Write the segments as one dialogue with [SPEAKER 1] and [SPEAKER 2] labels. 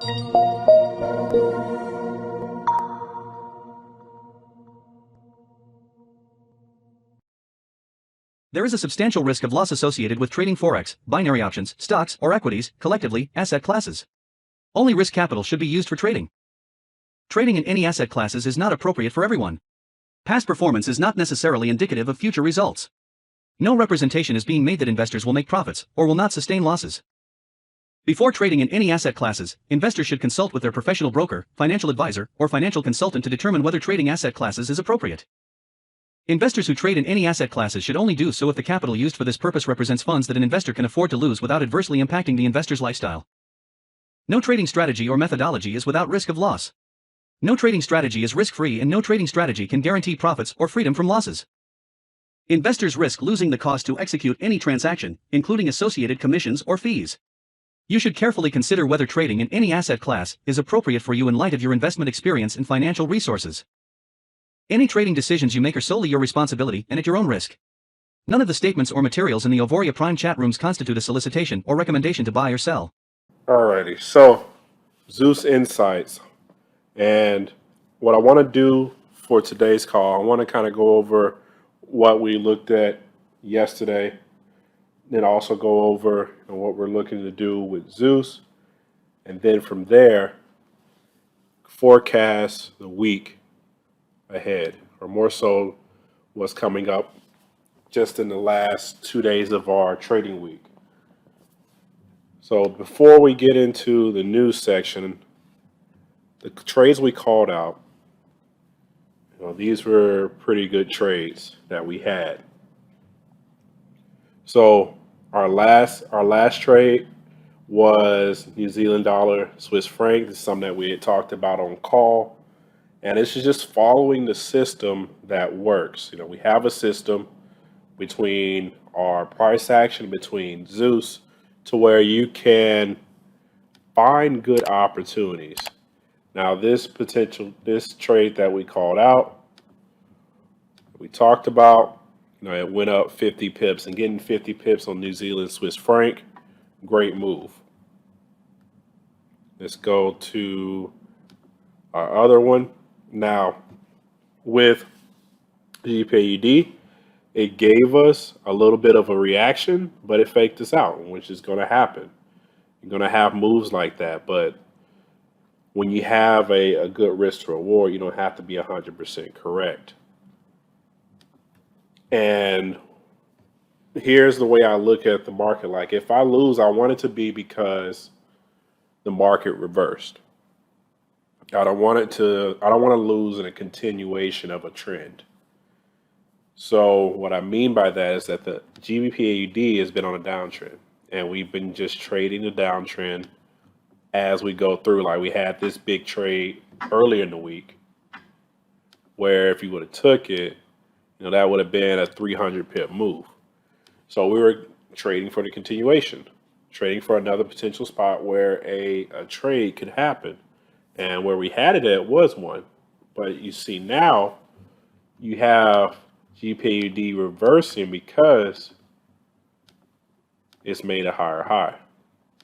[SPEAKER 1] There is a substantial risk of loss associated with trading forex, binary options, stocks, or equities, collectively, asset classes. Only risk capital should be used for trading. Trading in any asset classes is not appropriate for everyone. Past performance is not necessarily indicative of future results. No representation is being made that investors will make profits, or will not sustain losses. Before trading in any asset classes, investors should consult with their professional broker, financial advisor, or financial consultant to determine whether trading asset classes is appropriate. Investors who trade in any asset classes should only do so if the capital used for this purpose represents funds that an investor can afford to lose without adversely impacting the investor's lifestyle. No trading strategy or methodology is without risk of loss. No trading strategy is risk-free, and no trading strategy can guarantee profits or freedom from losses. Investors risk losing the cost to execute any transaction, including associated commissions or fees. You should carefully consider whether trading in any asset class is appropriate for you in light of your investment experience and financial resources. Any trading decisions you make are solely your responsibility and at your own risk. None of the statements or materials in the Auvoria Prime chat rooms constitute a solicitation or recommendation to buy or sell.
[SPEAKER 2] Alrighty, so Zeus Insights. And what I want to do for today's call, I want to kind of go over what we looked at yesterday, then also go over what we're looking to do with Zeus. And then from there, forecast the week ahead, or more so what's coming up just in the last 2 days of our trading week. So before we get into the news section, the trades we called out, these were pretty good trades that we had. So our last trade was New Zealand dollar, Swiss franc. This is something that we had talked about on call. And it's just following the system that works. We have a system between our price action, between Zeus, to where you can find good opportunities. Now, this trade that we called out, we talked about, it went up 50 pips, and getting 50 pips on New Zealand Swiss franc, great move. Let's go to our other one. Now, with GBPUD, it gave us a little bit of a reaction, but it faked us out, which is going to happen. You're going to have moves like that, but when you have a good risk to reward, you don't have to be 100% correct. And here's the way I look at the market. Like, if I lose, I want it to be because the market reversed. I don't want to lose in a continuation of a trend. So what I mean by that is that the GBPAUD has been on a downtrend, and we've been just trading the downtrend as we go through. Like, we had this big trade earlier in the week where if you would have took it, that would have been a 300 pip move. So we were trading for the continuation, trading for another potential spot where a trade could happen. And where we had it at was one. But you see now you have GPUD reversing because it's made a higher high.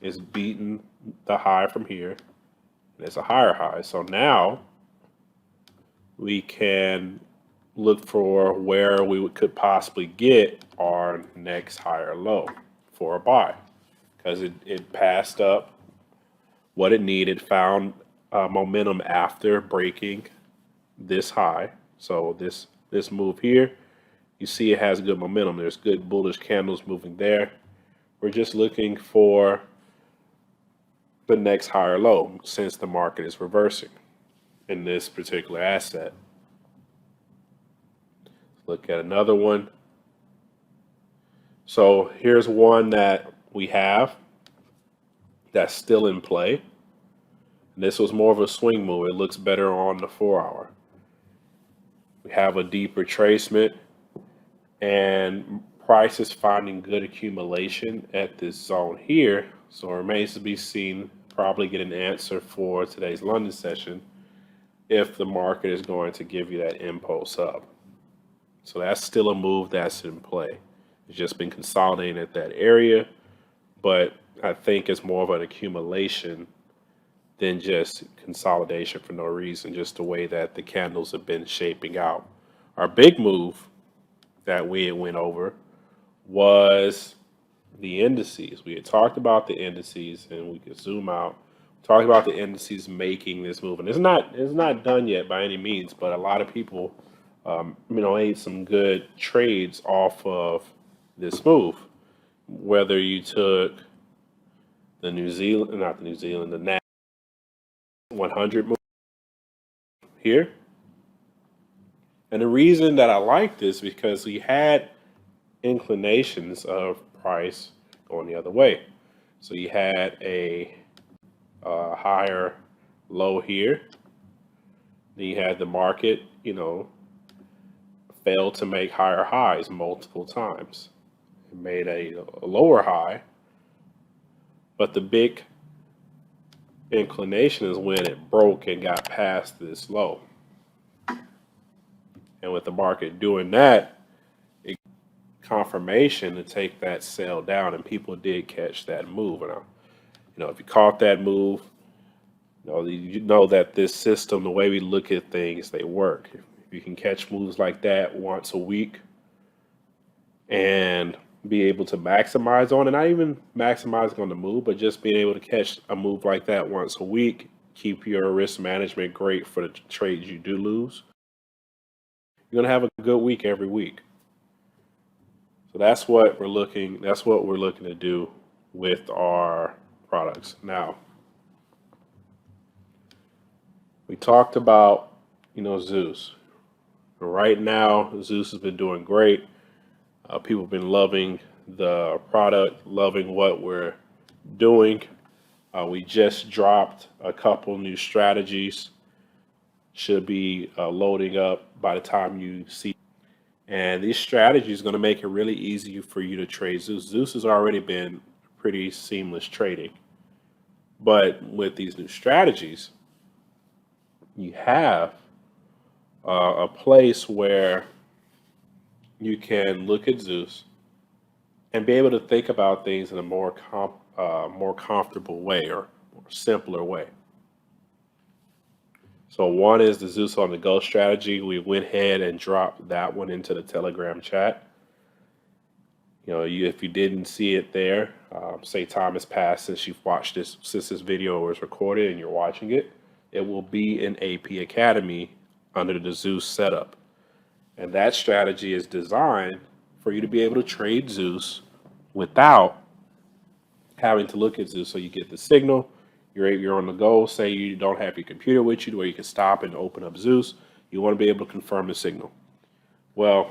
[SPEAKER 2] It's beaten the high from here. And it's a higher high. So now we can look for where we could possibly get our next higher low for a buy. Because it passed up what it needed, found momentum after breaking this high. So this move here, you see it has good momentum. There's good bullish candles moving there. We're just looking for the next higher low since the market is reversing in this particular asset. Look at another one. So here's one that we have that's still in play. This was more of a swing move. It looks better on the 4-hour. We have a deep retracement, and price is finding good accumulation at this zone here. So it remains to be seen, probably get an answer for today's London session if the market is going to give you that impulse up. So that's still a move that's in play. It's just been consolidating at that area, but I think it's more of an accumulation than just consolidation for no reason, just the way that the candles have been shaping out. Our big move that we had went over was the indices. We had talked about the indices, and we could zoom out. Talk about the indices making this move, and it's not done yet by any means. But a lot of people, made some good trades off of this move. Whether you took the New Zealand, not the New Zealand, the NAS 100 move here, and the reason that I like this because we had inclinations of price going the other way. So you had a higher low here. Then you had the market, failed to make higher highs multiple times. It made a lower high, but the big inclination is when it broke and got past this low. And with the market doing that, it confirmation to take that sell down, and people did catch that move. And if you caught that move, you know that this system, the way we look at things, they work. If you can catch moves like that once a week and be able to maximize on it, not even maximizing on the move, but just being able to catch a move like that once a week, keep your risk management great for the trades you do lose. You're gonna have a good week every week. So that's what we're looking. That's what we're looking to do with our products. Now, we talked about Zeus. Right now, Zeus has been doing great. People have been loving the product, loving what we're doing. We just dropped a couple new strategies. Should be loading up by the time you see. And these strategies are going to make it really easy for you to trade Zeus. Zeus has already been pretty seamless trading. But with these new strategies, you have a place where you can look at Zeus and be able to think about things in a more comfortable way or more simpler way. So one is the Zeus on the go strategy. We went ahead and dropped that one into the Telegram chat. If you didn't see it there, say time has passed since you've watched this, since this video was recorded and you're watching it, it will be in AP Academy under the Zeus setup. And that strategy is designed for you to be able to trade Zeus without having to look at Zeus. So you get the signal, you're on the go. Say you don't have your computer with you where you can stop and open up Zeus. You want to be able to confirm the signal. Well,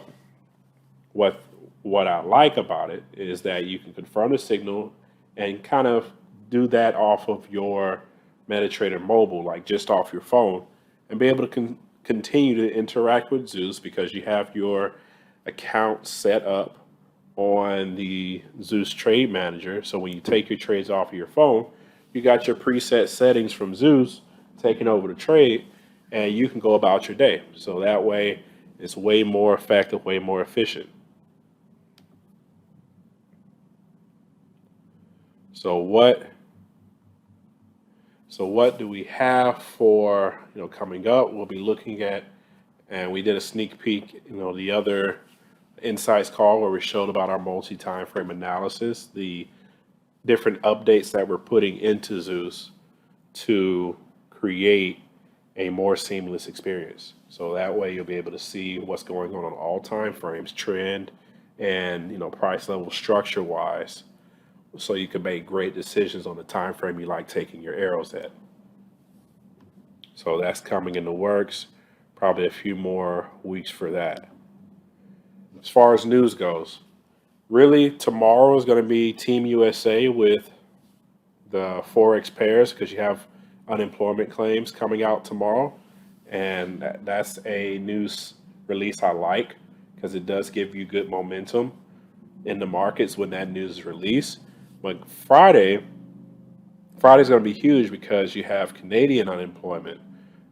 [SPEAKER 2] what I like about it is that you can confirm the signal and kind of do that off of your MetaTrader mobile, like just off your phone, and be able to continue to interact with Zeus because you have your account set up on the Zeus Trade Manager. So when you take your trades off of your phone, you got your preset settings from Zeus taking over the trade, and you can go about your day. So that way, it's way more effective, way more efficient. So what do we have for coming up? We'll be looking at, and we did a sneak peek, the other insights call where we showed about our multi-time frame analysis, the different updates that we're putting into Zeus to create a more seamless experience. So that way you'll be able to see what's going on all time frames, trend, and price level structure wise, so you can make great decisions on the time frame you like taking your arrows at. So that's coming in the works. Probably a few more weeks for that. As far as news goes, really tomorrow is going to be Team USA with the Forex pairs because you have unemployment claims coming out tomorrow. And that's a news release I like because it does give you good momentum in the markets when that news is released. But Friday's going to be huge because you have Canadian unemployment.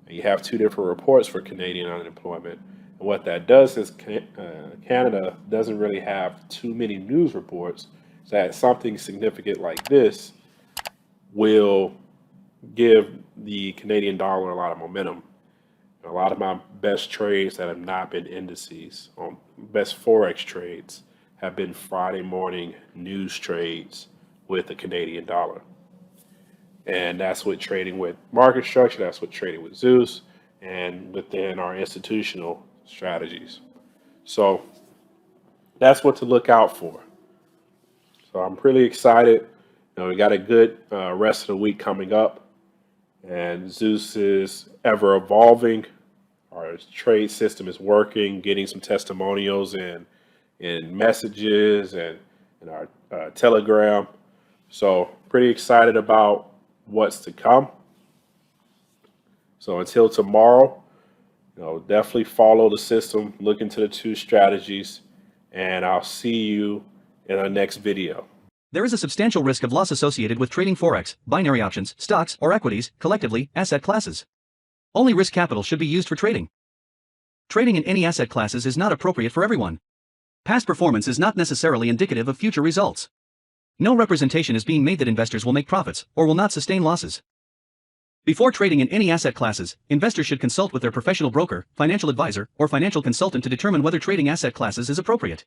[SPEAKER 2] And you have two different reports for Canadian unemployment. And what that does is Canada doesn't really have too many news reports. So that something significant like this will give the Canadian dollar a lot of momentum. A lot of my best trades that have not been indices, on best Forex trades, have been Friday morning news trades with the Canadian dollar. And that's what trading with market structure, that's what trading with Zeus, and within our institutional strategies. So that's what to look out for. So I'm pretty excited. We got a good rest of the week coming up, and Zeus is ever evolving. Our trade system is working, getting some testimonials in messages and in our Telegram. So pretty excited about what's to come. So until tomorrow, definitely follow the system, look into the two strategies, and I'll see you in our next video.
[SPEAKER 1] There is a substantial risk of loss associated with trading Forex, binary options, stocks, or equities, collectively, asset classes. Only risk capital should be used for trading. Trading in any asset classes is not appropriate for everyone. Past performance is not necessarily indicative of future results. No representation is being made that investors will make profits or will not sustain losses. Before trading in any asset classes, investors should consult with their professional broker, financial advisor, or financial consultant to determine whether trading asset classes is appropriate.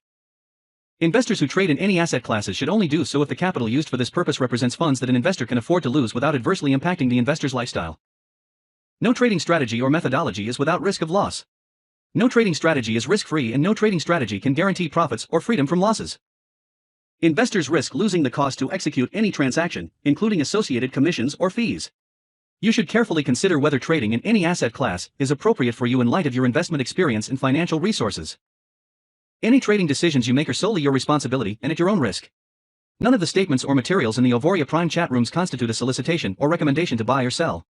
[SPEAKER 1] Investors who trade in any asset classes should only do so if the capital used for this purpose represents funds that an investor can afford to lose without adversely impacting the investor's lifestyle. No trading strategy or methodology is without risk of loss. No trading strategy is risk-free, and no trading strategy can guarantee profits or freedom from losses. Investors risk losing the cost to execute any transaction, including associated commissions or fees. You should carefully consider whether trading in any asset class is appropriate for you in light of your investment experience and financial resources. Any trading decisions you make are solely your responsibility and at your own risk. None of the statements or materials in the Auvoria Prime chat rooms constitute a solicitation or recommendation to buy or sell.